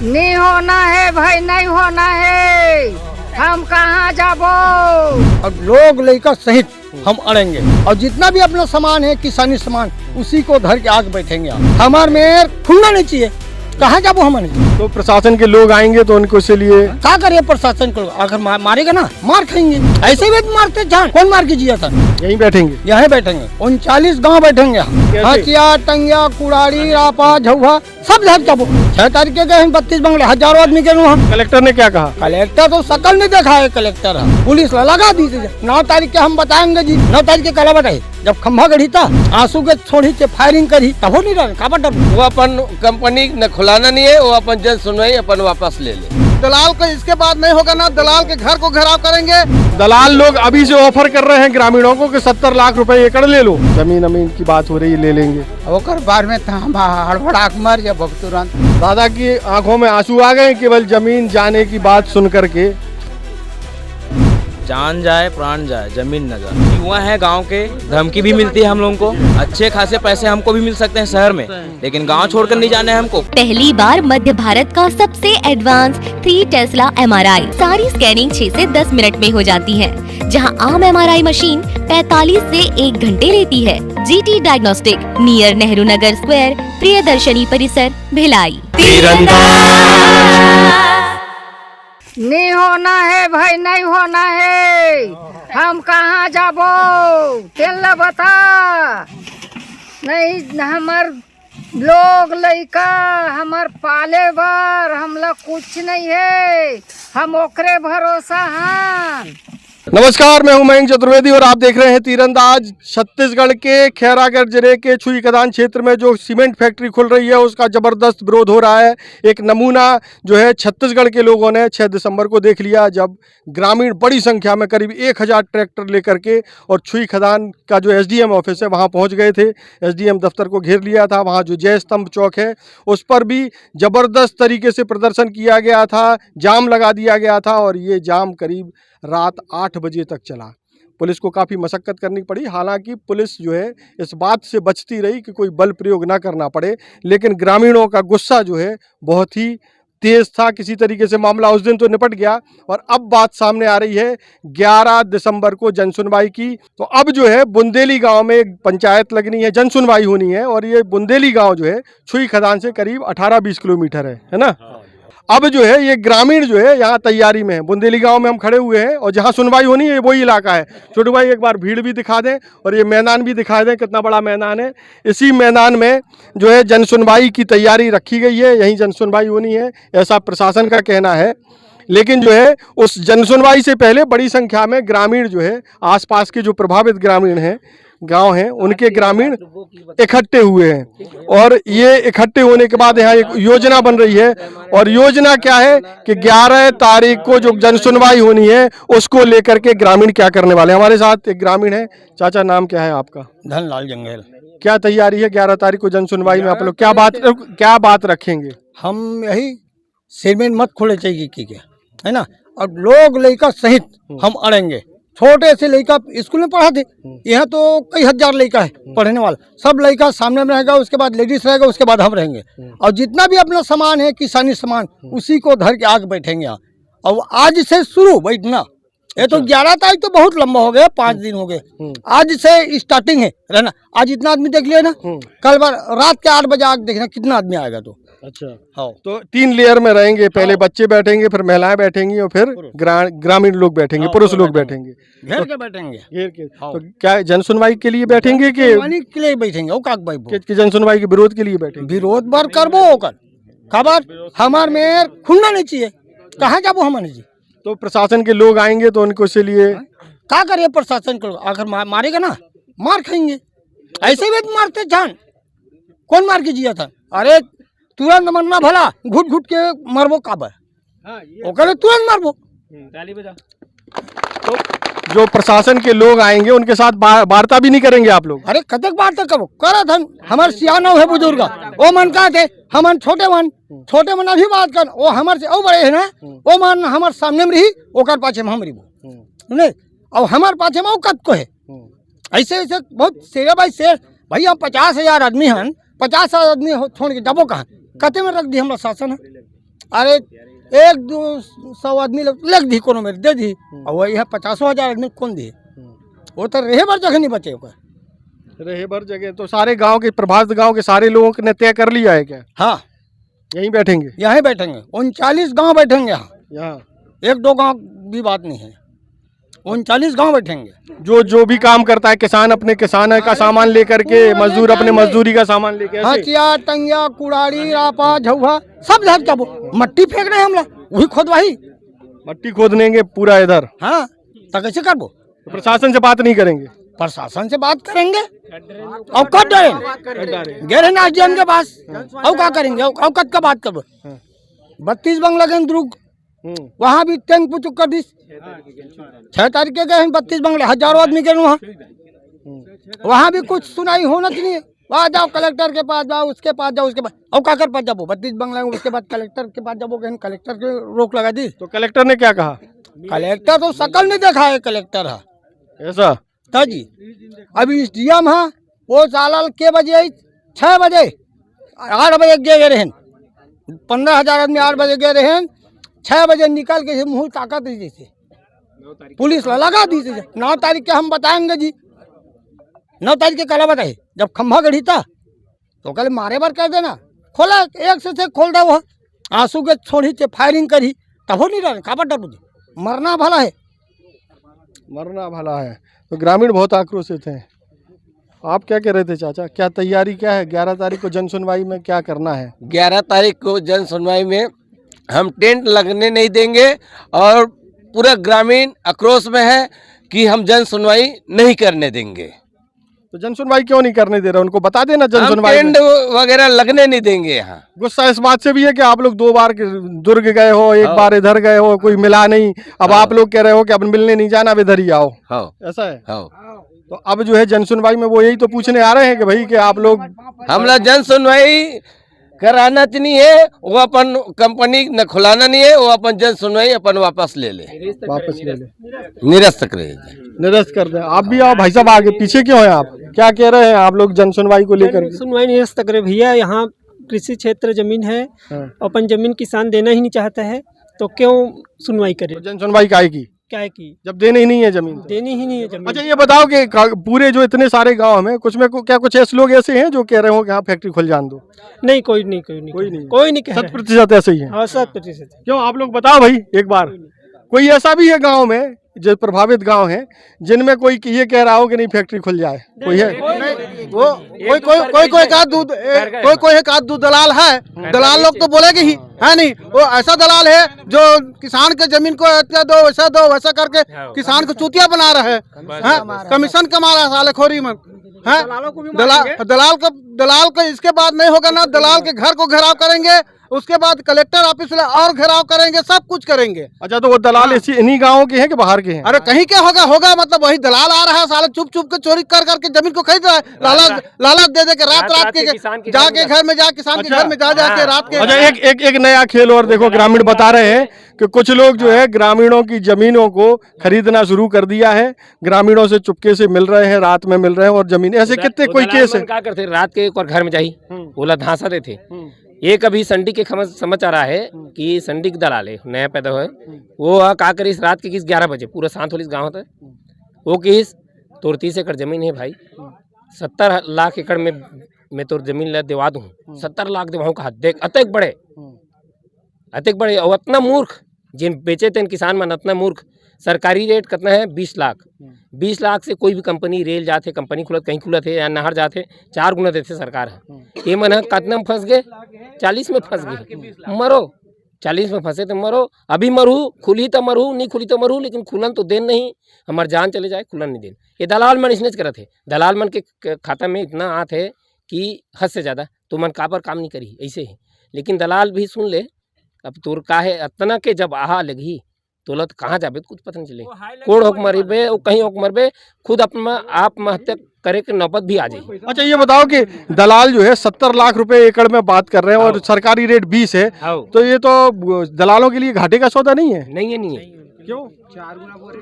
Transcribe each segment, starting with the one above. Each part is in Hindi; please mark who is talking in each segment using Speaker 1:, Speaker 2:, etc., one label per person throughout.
Speaker 1: नहीं होना है भाई, नहीं होना है। हम कहाँ जाबो।
Speaker 2: अब लोग लेकर सहित हम अड़ेंगे और जितना भी अपना सामान है किसानी सामान उसी को धर के आग बैठेंगे। हमारे मेयर खुलना नहीं चाहिए, कहाँ जाबो हमारे।
Speaker 3: तो प्रशासन के लोग आएंगे तो उनको से लिए
Speaker 2: क्या करे प्रशासन को, आखिर मारेगा ना, मार खाएंगे। ऐसे भी मारते जान, कौन मार के जिया था।
Speaker 3: यहीं बैठेंगे,
Speaker 2: यहीं बैठेंगे, 39 गांव बैठेंगे। हथिया, टंगिया, कुड़ारी, रापा, झुआ सब धर जाबो। 6 तारीख के गए 32 बंगले, हजारों आदमी के वहाँ।
Speaker 3: कलेक्टर ने क्या कहा?
Speaker 2: कलेक्टर तो शकल नहीं देखा है, कलेक्टर पुलिस लगा दी थी। 9 तारीख के हम बताएंगे जी। 9 तारीख के कला बताए जब खंभा गढ़ी था, आंसू के छोड़ी से फायरिंग करी तब हो नहीं रहा।
Speaker 4: वो अपन कंपनी न खुलाना नहीं है, वो अपन जन सुनवाई अपन वापस ले ले।
Speaker 5: दलाल को इसके बाद नहीं होगा ना, दलाल के घर को घराव करेंगे।
Speaker 3: दलाल लोग अभी से ऑफर कर रहे हैं ग्रामीणों को कि 70 लाख रुपए एकड़ ले लो। जमीन अमीन की बात हो रही है, ले लेंगे।
Speaker 5: ओकर बार में हड़बड़ा मर जा तुरंत।
Speaker 3: दादा की आंखों में आंसू आ गए केवल जमीन जाने की बात सुन करके।
Speaker 6: जान जाए प्राण जाए, जमीन न जाए। युवा है गांव के, धमकी भी मिलती है हम लोगों को। अच्छे खासे पैसे हमको भी मिल सकते हैं शहर में, लेकिन गांव छोड़कर नहीं जाना है हमको।
Speaker 7: पहली बार मध्य भारत का सबसे एडवांस 3 टेस्ला MRI। सारी स्कैनिंग 6 से 10 मिनट में हो जाती है, जहां आम MRI मशीन 45 से 1 घंटे लेती है। GT diagnostic, near Nehru Nagar square, Priyadarshini परिसर, भिलाई।
Speaker 1: नहीं होना है भाई, नहीं होना है। हम कहाँ जाबो, तेल बता। नहीं हमार लोग लइका हमार पाले बार हमला कुछ नहीं है, हम ओकरे भरोसा हैं।
Speaker 3: नमस्कार, मैं हूं मयंक चतुर्वेदी और आप देख रहे हैं तीरंदाज। छत्तीसगढ़ के खैरागढ़ जिले के छुई खदान क्षेत्र में जो सीमेंट फैक्ट्री खुल रही है उसका ज़बरदस्त विरोध हो रहा है। एक नमूना जो है छत्तीसगढ़ के लोगों ने 6 दिसंबर को देख लिया, जब ग्रामीण बड़ी संख्या में करीब 1000 ट्रैक्टर लेकर के और छुई खदान का जो SDM ऑफिस है वहाँ पहुँच गए थे। SDM दफ्तर को घेर लिया था। वहाँ जो जय स्तंभ चौक है उस पर भी ज़बरदस्त तरीके से प्रदर्शन किया गया था, जाम लगा दिया गया था और ये जाम करीब रात 8 बजे तक चला। पुलिस को काफ़ी मशक्क़त करनी पड़ी, हालांकि पुलिस जो है इस बात से बचती रही कि कोई बल प्रयोग ना करना पड़े, लेकिन ग्रामीणों का गुस्सा जो है बहुत ही तेज़ था। किसी तरीके से मामला उस दिन तो निपट गया और अब बात सामने आ रही है 11 दिसंबर को जनसुनवाई की। तो अब जो है बुंदेली गांव में एक पंचायत लगनी है, जनसुनवाई होनी है और ये बुंदेली गांव जो है छुई खदान से करीब 18-20 किलोमीटर है ना। अब जो है ये ग्रामीण जो है यहाँ तैयारी में है। बुंदेली गांव में हम खड़े हुए हैं और जहाँ सुनवाई होनी है वही इलाका है। छोटू भाई एक बार भीड़ भी दिखा दें और ये मैदान भी दिखा दें, कितना बड़ा मैदान है। इसी मैदान में जो है जनसुनवाई की तैयारी रखी गई है, यहीं जनसुनवाई होनी है ऐसा प्रशासन का कहना है। लेकिन जो है उस जनसुनवाई से पहले बड़ी संख्या में ग्रामीण जो है आसपास के जो प्रभावित ग्रामीण हैं, गांव हैं, उनके ग्रामीण इकट्ठे हुए हैं और ये इकट्ठे होने के बाद यहाँ एक योजना बन रही है। और योजना क्या है कि 11 तारीख को जो जनसुनवाई होनी है उसको लेकर के ग्रामीण क्या करने वाले हैं। हमारे साथ एक ग्रामीण है। चाचा, नाम क्या है आपका?
Speaker 2: धनलाल जंगल।
Speaker 3: क्या तैयारी है 11 तारीख को जनसुनवाई में? आप लोग क्या बात रखेंगे?
Speaker 2: हम यही सीमेंट मत खोले चाहिए कि क्या है ना, और लोग लेकर सहित हम अड़ेंगे। छोटे से लड़का स्कूल में पढ़ा थे, यहाँ तो कई हजार लड़का है पढ़ने वाला, सब लड़का सामने में रहेगा, उसके बाद लेडीज रहेगा, उसके बाद हम रहेंगे और जितना भी अपना सामान है किसानी सामान उसी को धर के आग बैठेंगे। और आज से शुरू बैठना, ये तो 11 तारीख तो बहुत लंबा हो गया, 5 दिन हो गए। आज से स्टार्टिंग है रहना। आज इतना आदमी देख लिया ना, कल बार रात के 8 बजे आग देखना कितना आदमी आएगा। तो
Speaker 3: अच्छा, हाँ, तो 3 लेयर में रहेंगे, पहले बच्चे बैठेंगे, फिर महिलाएं बैठेंगी और फिर ग्रामीण लोग बैठेंगे, पुरुष लोग बैठेंगे,
Speaker 2: घेर के बैठेंगे।
Speaker 3: घेर के तो क्या जनसुनवाई के लिए बैठेंगे कि
Speaker 2: लिए बैठेंगे? ओ काक भाई
Speaker 3: कि जनसुनवाई के विरोध के लिए बैठेंगे?
Speaker 2: विरोध बार करबो ओकर खबर हमार मेयर खुलना नहीं चाहिए, कहाँ जाबो हमारे जी।
Speaker 3: तो प्रशासन के लोग आएंगे तो उनको से लिए
Speaker 2: क्या करे प्रशासन को, आखिर मारेगा ना, मार खाएंगे। ऐसे भी मारते जान, कौन मार के जिया था। अरे तुरंत मरना भला, घुट घुट के मरबो काबर, ओकरे तुरंत मरबो।
Speaker 3: तो जो प्रशासन के लोग आएंगे उनके साथ वार्ता भी नहीं करेंगे आप लोग?
Speaker 2: अरे कतक वार्ता करो, करा धन हमारे सियाना है बुजुर्ग, वो मन का थे हमन छोटे मन अभी बात कर, वो हमारे से ओ बड़े है ना, वो मन हमारे सामने में रही, ओकर पाछे में हम रही नहीं, और हमारे पाछे में कत को है। ऐसे ऐसे बहुत शेर भाई शेर भाई, हम 50,000 आदमी हन, 50,000 आदमी छोड़ के जाबो कहाँ, कते में रख दी हमारा शासन है। अरे 100 आदमी लग दी कोनो मेरे दे दी और वही है 50,000 आदमी कौन दी वो तो रहे बार जगह नहीं बचे ओकर।
Speaker 3: रहे भर जगह तो सारे गांव के प्रभावित गांव के सारे लोगों ने तय कर लिया है क्या?
Speaker 2: हाँ
Speaker 3: यहीं बैठेंगे?
Speaker 2: यहीं बैठेंगे 39 गांव बैठेंगे
Speaker 3: यहाँ
Speaker 2: 1-2 गांव भी बात नहीं है 39 गांव बैठेंगे।
Speaker 3: जो भी काम करता है किसान अपने किसान का सामान लेकर के, मजदूर अपने मजदूरी का सामान लेके ऐसे?
Speaker 2: हथिया टंगिया कुड़ाड़ी रापा झौहा सब धर जब मट्टी फेंक रहे हैं हम लोग वही खोदवाही
Speaker 3: मट्टी खोद लेंगे पूरा इधर।
Speaker 2: हाँ तो कैसे करबो?
Speaker 3: तो प्रशासन से बात नहीं करेंगे?
Speaker 2: प्रशासन से बात करेंगे और कब डरे गए ना एसडीएम के पास और क्या करेंगे औकत का बात कब 32 बंगला के दुर्ग वहाँ भी टेम्पू चुक कर दी 6 तारीख के गए हैं 32 बंगले हजारों आदमी के वहाँ भी कुछ सुनाई होना चाहिए। वहाँ जाओ कलेक्टर के पास जाओ उसके पास जाओ उसके पास और काकर पास जाओ 32 बंगला उसके बाद कलेक्टर के पास जाओ कलेक्टर के रोक लगा दी।
Speaker 3: तो कलेक्टर ने क्या कहा?
Speaker 2: कलेक्टर तो शकल नहीं देखा है कलेक्टर है
Speaker 3: ऐसा
Speaker 2: जी। अभी एसडीएम है वो साल के बजे 6 बजे 8 बजे गए रहे 15,000 आदमी 8 बजे गए रहे 6 बजे निकल के मुँह ताकत दी थी पुलिस लगा दी थी। 9 तारीख के हम बताएंगे जी 9 तारीख के कल बताए जब खंभा गढ़ी था तो कल मारे बार कर देना खोला एक से खोल दे वो आंसू के छोड़ी से फायरिंग करी तब हो नहीं रहा कापड़ डर मरना भला है
Speaker 3: मरना भला है। तो ग्रामीण बहुत आक्रोशित हैं। आप क्या कह रहे थे चाचा? क्या तैयारी क्या है 11 तारीख को जन सुनवाई में क्या करना है?
Speaker 4: 11 तारीख को जन सुनवाई में हम टेंट लगने नहीं देंगे और पूरा ग्रामीण आक्रोश में है कि हम जन सुनवाई नहीं करने देंगे।
Speaker 3: तो जन सुनवाई क्यों नहीं करने दे रहे? उनको बता देना जन
Speaker 4: हम
Speaker 3: सुनवाई
Speaker 4: टेंट वगैरह लगने नहीं देंगे यहाँ।
Speaker 3: गुस्सा इस बात से भी है कि आप लोग 2 बार दुर्ग गए हो, एक बार इधर गए हो, कोई मिला नहीं, अब आप लोग कह रहे हो कि अब मिलने नहीं जाना, अब इधर ही आओ। ऐसा है? तो अब जो है जन सुनवाई में वो यही तो पूछने आ रहे हैं कि भाई कि आप लोग
Speaker 4: हमला जन सुनवाई कराना नहीं है, वो अपन कंपनी न खुलाना नहीं है, वो अपन जन सुनवाई अपन वापस ले ले निरस्त करे
Speaker 3: निरस्त कर दें। आप भी आओ भाई साहब आगे पीछे क्यों हैं आप? क्या कह रहे हैं आप लोग जन सुनवाई को लेकर?
Speaker 8: सुनवाई निरस्त करे भैया, यहाँ कृषि क्षेत्र जमीन है, अपन जमीन किसान देना ही नहीं चाहता है तो क्यों सुनवाई करे?
Speaker 3: तो जन सुनवाई काहे की?
Speaker 8: क्या है की
Speaker 3: जब देने ही नहीं है जमीन?
Speaker 8: देनी ही नहीं है जमीन।
Speaker 3: अच्छा ये बताओ कि पूरे जो इतने सारे गांव में क्या कुछ ऐसे लोग ऐसे हैं जो कह रहे हो कि यहाँ फैक्ट्री खुल जान दो?
Speaker 8: नहीं कोई नहीं
Speaker 3: 100% ऐसे ही है।
Speaker 8: हाँ 100%। क्यों
Speaker 3: आप लोग बताओ भाई एक बार, कोई ऐसा भी है गांव में जो प्रभावित गांव हैं जिनमें कोई ये कह रहा हो कि नहीं फैक्ट्री खुल जाए? कोई है?
Speaker 5: वो कोई एक आध दूध दलाल है, दलाल लोग तो बोलेगे ही है नहीं। वो ऐसा दलाल है जो किसान के जमीन को दो वैसा करके किसान को चूतिया बना रहा है, कमीशन कमा रहा है सालेखोरी में है। दलाल को इसके बाद नहीं होगा ना, दलाल के घर को घेराव करेंगे, उसके बाद कलेक्टर ऑफिस और घेराव करेंगे, सब कुछ करेंगे।
Speaker 3: अच्छा तो वो दलाल इन्हीं गाँव के हैं कि बाहर के हैं?
Speaker 5: अरे कहीं क्या होगा मतलब वही दलाल आ रहा है साला चुप के चोरी कर करके जमीन को खरीद रहा है, लालच दे के रात के जाके घर में जा किसान के घर में जा के रात के।
Speaker 3: अच्छा एक नया खेल और देखो ग्रामीण बता रहे हैं कि कुछ लोग जो है ग्रामीणों की जमीनों को खरीदना शुरू कर दिया है, ग्रामीणों से चुपके से मिल रहे हैं, रात में मिल रहे हैं और जमीन ऐसे कितने कोई केस है।
Speaker 9: क्या करते रात के एक और घर में जाही बोला धांसा देते। एक अभी संडी के समझ आ रहा है कि संडी के दलाल है नया पैदा हुआ है, वो का करीस रात के 11 बजे पूरा शांत होलिस गाँव होता है, वो किस तोर 30 एकड़ जमीन है भाई, 70 लाख एकड़ में मैं तोर जमीन दिवा दूँ, 70 लाख दिवाऊँ का देख अतक बड़े और इतना मूर्ख जिन बेचे थे किसान मन, इतना मूर्ख। सरकारी रेट कितना है 20 लाख, 20 लाख से कोई भी कंपनी रेल जाते, कंपनी खुलत कहीं खुलत है या नहर जाते 4 गुना देते सरकार है। ये मन कितना में फंस गए 40 में फंस गए, मरो 40 में फंसे तो मरो, अभी मरू खुली तो मरू नहीं खुली तो मरू, लेकिन खुलन तो देन नहीं, हमार जान चले जाए खुलन नहीं देन। ये दलाल मन इसने करे थे, दलाल मन के खाता में इतना आत है कि हद से ज़्यादा, तो मन काबर काम नहीं करी ऐसे ही। लेकिन दलाल भी सुन ले अब तोर का है इतना के जब आहा लगी तोलत कहाँ जाबे कुछ पता नहीं चले, कोड़ होक मरबे कहीं होक मरबे, खुद अपना आप महत्या करे के नौबत भी आ जाए।
Speaker 3: अच्छा ये बताओ कि दलाल जो है 70 लाख रुपए एकड़ में बात कर रहे हैं और सरकारी रेट 20 है, तो ये तो दलालों के लिए घाटे का सौदा नहीं है?
Speaker 9: नहीं है
Speaker 3: क्यों?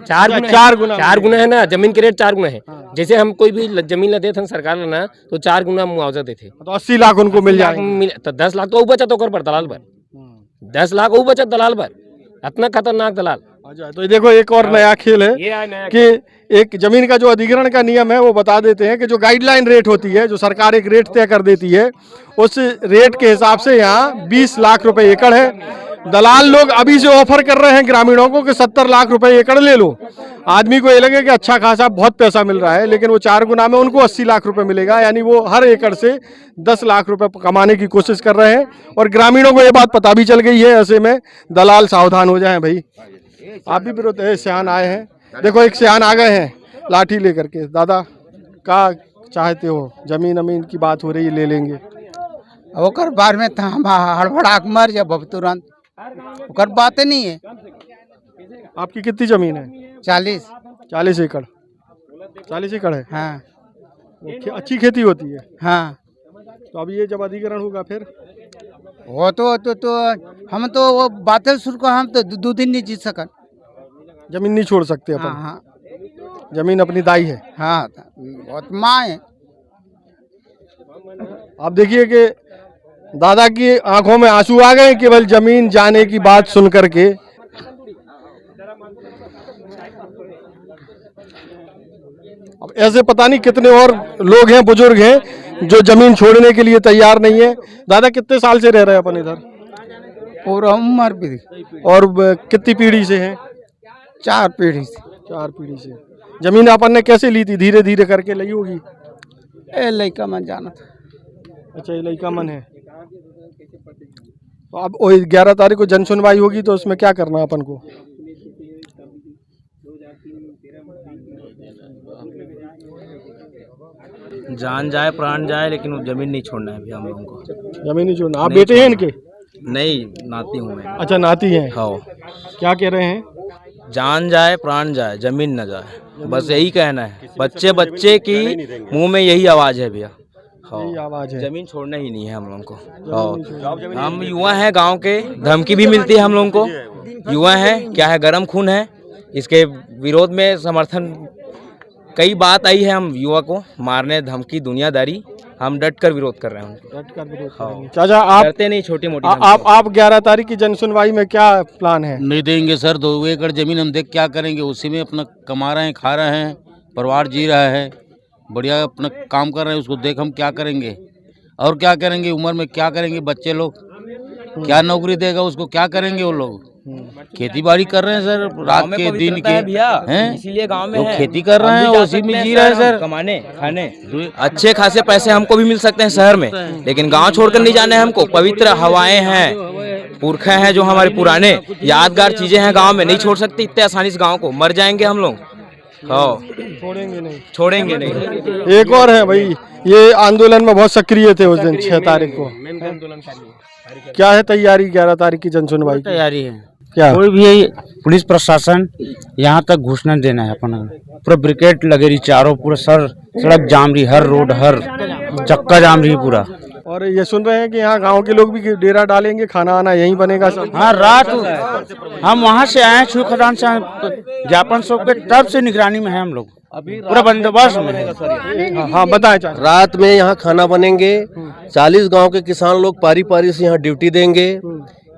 Speaker 9: 4 गुना है ना, जमीन के रेट 4 गुना है। जैसे हम कोई भी जमीन देते हैं सरकार ना तो 4 गुना मुआवजा देते,
Speaker 3: तो 80 लाख उनको मिल जाए
Speaker 9: तो 10 लाख तो बचा तो कर दलाल पर 10 लाख वो बचत दलाल पर, इतना खतरनाक दलाल।
Speaker 3: अच्छा, तो ये देखो एक और नया खेल है कि एक जमीन का जो अधिग्रहण का नियम है वो बता देते हैं कि जो गाइडलाइन रेट होती है, जो सरकार एक रेट तय कर देती है, उस रेट के हिसाब से यहाँ 20 लाख रुपए एकड़ है। दलाल लोग अभी से ऑफर कर रहे हैं ग्रामीणों को कि 70 लाख रुपए एकड़ ले लो। आदमी को ये लगे कि अच्छा खासा बहुत पैसा मिल रहा है, लेकिन वो 4 गुना में उनको 80 लाख रुपए मिलेगा, यानी वो हर एकड़ से 10 लाख रुपए कमाने की कोशिश कर रहे हैं। और ग्रामीणों को ये बात पता भी चल गई है, ऐसे में दलाल सावधान हो जाएं भाई। आप भी विरोध है, सियान आए हैं, देखो एक सियान आ गए हैं लाठी लेकर के। दादा क्या चाहते हो, जमीन अमीन की बात हो रही है, ले लेंगे,
Speaker 5: ओकर बार में था हम हड़बड़ा के मर जा तुरंत, ओकर बात नहीं है।
Speaker 3: आपकी कितनी जमीन है?
Speaker 5: 40
Speaker 3: एकड़। 40 एकड़ है।
Speaker 5: हाँ
Speaker 3: अच्छी खेती होती है।
Speaker 5: हाँ,
Speaker 3: तो अब ये जब अधिग्रहण होगा फिर
Speaker 5: वो तो हम तो वो बादल सुर को हम तो 2 दिन नहीं जीत सकन।
Speaker 3: जमीन नहीं छोड़ सकते अपन।
Speaker 5: हाँ
Speaker 3: जमीन अपनी दाई है।
Speaker 5: हाँ, बहुत माँ है।
Speaker 3: आप देखिए कि दादा की आंखों में आंसू आ गए केवल जमीन जाने की बात सुन करके। अब ऐसे पता नहीं कितने और लोग हैं, बुजुर्ग हैं, जो जमीन छोड़ने के लिए तैयार नहीं है। दादा कितने साल से रह रहे हैं अपन इधर?
Speaker 5: पूरा उम्र भी।
Speaker 3: और कितनी पीढ़ी से हैं?
Speaker 5: 4 पीढ़ी से।
Speaker 3: 4 पीढ़ी से। जमीन अपन ने कैसे ली थी? धीरे धीरे करके ली होगी।
Speaker 5: ए लड़का मन जाना था।
Speaker 3: अच्छा, ये लड़का मन है। तो अब 11 तारीख को जन सुनवाई होगी, तो उसमें क्या करना है अपन को?
Speaker 6: जान जाए प्राण जाए, लेकिन वो जमीन नहीं छोड़ना है भैया हम लोगों को।
Speaker 3: जमीन नहीं छोड़ना। आप बेटे हैं इनके?
Speaker 6: नहीं, नाती हूँ मैं।
Speaker 3: अच्छा, नाती हैं।
Speaker 6: हाँ।
Speaker 3: क्या कह रहे हैं?
Speaker 6: जान जाए प्राण जाए, जमीन न जाए, बस यही कहना है। बच्चे बच्चे की मुंह में यही आवाज है भैया।
Speaker 3: यही आवाज है।
Speaker 6: जमीन छोड़ना ही नहीं है हम लोगों को। हम युवा हैं गांव के, धमकी भी मिलती है हम लोगों को। युवा हैं, क्या है, गरम खून है। इसके विरोध में समर्थन कई बात आई है। हम युवा को मारने, धमकी, दुनियादारी, हम डट कर विरोध कर रहे हैं।
Speaker 3: डट कर विरोध कर रहे हैं। चाचा आप
Speaker 6: करते नहीं छोटी मोटी।
Speaker 3: आप 11 तारीख की जन सुनवाई में क्या प्लान है?
Speaker 10: नहीं देंगे सर। 2 एकड़ जमीन हम देख क्या करेंगे, उसी में अपना कमा रहे हैं, खा रहे हैं, परिवार जी रहा है, बढ़िया अपना काम कर रहे हैं, उसको देख हम क्या करेंगे और क्या करेंगे? उम्र में क्या करेंगे? बच्चे लोग क्या नौकरी देगा उसको? क्या करेंगे वो लोग? खेती बाड़ी कर रहे हैं सर, रात के दिन के हैं,
Speaker 6: इसीलिए गांव में
Speaker 10: लोग खेती कर रहे हैं, उसी में जी रहे हैं सर।
Speaker 6: कमाने खाने अच्छे खासे पैसे हमको भी मिल सकते हैं शहर में, लेकिन गांव छोड़कर नहीं जाना है हमको। पवित्र हवाएं हैं, पुरखे हैं जो हमारे पुराने यादगार चीजें हैं, गांव में नहीं छोड़ सकते इतने आसानी से। गांव को मर जाएंगे हम लोग। हाँ, छोड़ेंगे नहीं।
Speaker 3: एक और है भाई, ये आंदोलन में बहुत सक्रिय थे उस दिन 6 तारीख को। क्या है तैयारी 11 तारीख की जन सुनवाई की?
Speaker 11: तैयारी है
Speaker 3: क्या?
Speaker 11: कोई भी पुलिस प्रशासन यहाँ तक घुस न देना है अपना। पूरा ब्रिकेट लगे रही चारों, पूरा सड़क जाम रही, हर रोड हर चक्का जाम रही पूरा।
Speaker 3: और ये सुन रहे हैं कि यहाँ गांव के लोग भी डेरा डालेंगे, खाना आना यहीं बनेगा सब।
Speaker 11: हाँ, रात हम वहाँ से आए छुई खदान से, ज्ञापन सौंप के तब से निगरानी में है हम लोग, पूरा बंदोबस्त में है।
Speaker 3: हाँ बताएं।
Speaker 4: रात में यहाँ खाना बनेंगे, 40 गांव के किसान लोग पारी पारी से यहाँ ड्यूटी देंगे।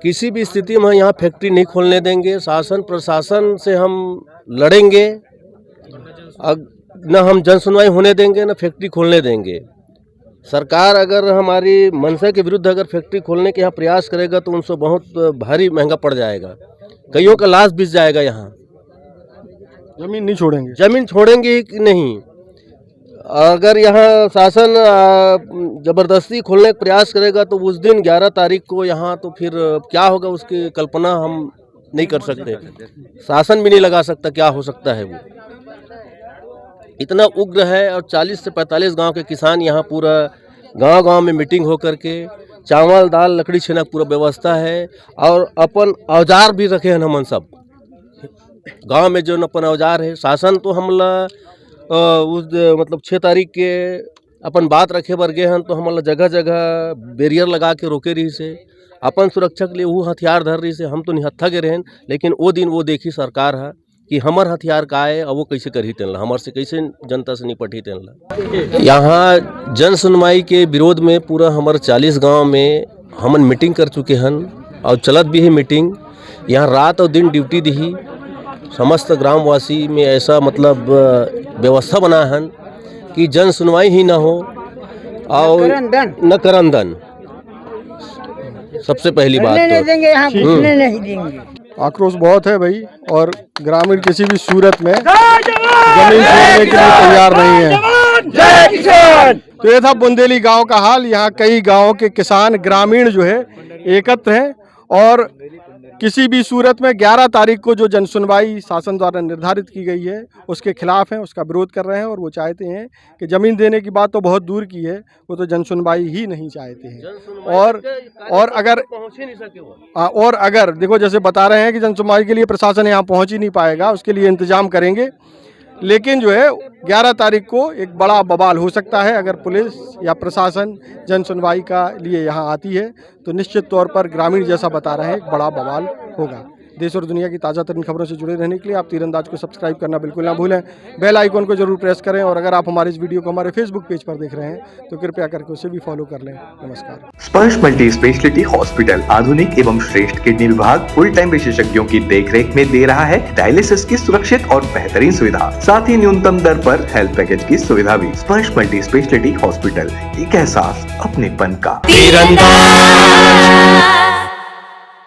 Speaker 4: किसी भी स्थिति में यहाँ फैक्ट्री नहीं खोलने देंगे। शासन प्रशासन से हम लड़ेंगे, न हम जन सुनवाई होने देंगे, न फैक्ट्री खोलने देंगे। सरकार अगर हमारी मंशा के विरुद्ध अगर फैक्ट्री खोलने के यहाँ प्रयास करेगा तो उनसे बहुत भारी महंगा पड़ जाएगा, कईयों का लाश बीत जाएगा। यहाँ
Speaker 3: जमीन नहीं छोड़ेंगे।
Speaker 4: जमीन छोड़ेंगे कि नहीं? अगर यहाँ शासन जबरदस्ती खोलने का प्रयास करेगा तो उस दिन 11 तारीख को यहाँ तो फिर क्या होगा उसकी कल्पना हम नहीं कर सकते। शासन भी नहीं लगा सकता क्या हो सकता है वो, इतना उग्र है। और 40 से 45 गांव के किसान यहाँ पूरा गांव-गांव में मीटिंग हो करके चावल दाल लकड़ी छेना पूरा व्यवस्था है। और अपन औजार भी रखे हैं हमन सब गांव में, जो अपन औजार है। शासन तो हमला उस मतलब 6 तारीख के अपन बात रखे बर गए हैं, तो हमला जगह जगह बैरियर लगा के रोके रही से, अपन सुरक्षा के लिए वो हथियार धर रही से। हम तो निहत्था के रहें, लेकिन वो दिन वो देखी सरकार है कि हमार हथियार का है और वो कैसे कर ही तेनला, हमार से कैसे जनता से निपट ही तेनला। यहाँ जन सुनवाई के विरोध में पूरा हमारे 40 गांव में हमन मीटिंग कर चुके हैं और चलत भी है मीटिंग। यहाँ रात और दिन ड्यूटी दी, समस्त ग्रामवासी में ऐसा मतलब व्यवस्था बना है कि जन सुनवाई ही ना हो और न करंदन, सबसे पहली बात तो
Speaker 3: आक्रोश बहुत है भाई, और ग्रामीण किसी भी सूरत में जमीन छोड़ने के लिए तैयार नहीं है। तो ये था बुंदेली गांव का हाल। यहाँ कई गांवों के किसान ग्रामीण जो है एकत्र हैं और किसी भी सूरत में 11 तारीख को जो जनसुनवाई शासन द्वारा निर्धारित की गई है उसके खिलाफ हैं, उसका विरोध कर रहे हैं। और वो चाहते हैं कि ज़मीन देने की बात तो बहुत दूर की है, वो तो जनसुनवाई ही नहीं चाहते हैं। और अगर देखो, जैसे बता रहे हैं कि जनसुनवाई के लिए प्रशासन यहाँ पहुँच ही नहीं पाएगा, उसके लिए इंतजाम करेंगे। लेकिन जो है 11 तारीख को एक बड़ा बवाल हो सकता है। अगर पुलिस या प्रशासन जन सुनवाई का लिए यहाँ आती है तो निश्चित तौर पर ग्रामीण जैसा बता रहे हैं एक बड़ा बवाल होगा। देश और दुनिया की ताज़ा तरीन खबरों से जुड़े रहने के लिए आप तीरंदाज को सब्सक्राइब करना बिल्कुल ना भूलें। बेल आइकन को जरूर प्रेस करें। और अगर आप हमारे इस वीडियो को हमारे फेसबुक पेज पर देख रहे हैं तो कृपया करके उसे भी फॉलो कर लें। नमस्कार।
Speaker 12: स्पर्श मल्टी स्पेशलिटी हॉस्पिटल आधुनिक एवं श्रेष्ठ किडनी विभाग फुल टाइम विशेषज्ञों की देखरेख में दे रहा है डायलिसिस की सुरक्षित और बेहतरीन सुविधा, साथ ही न्यूनतम दर पर हेल्थ पैकेज की सुविधा भी। स्पर्श मल्टी स्पेशलिटी हॉस्पिटल, एक एहसास अपनेपन का।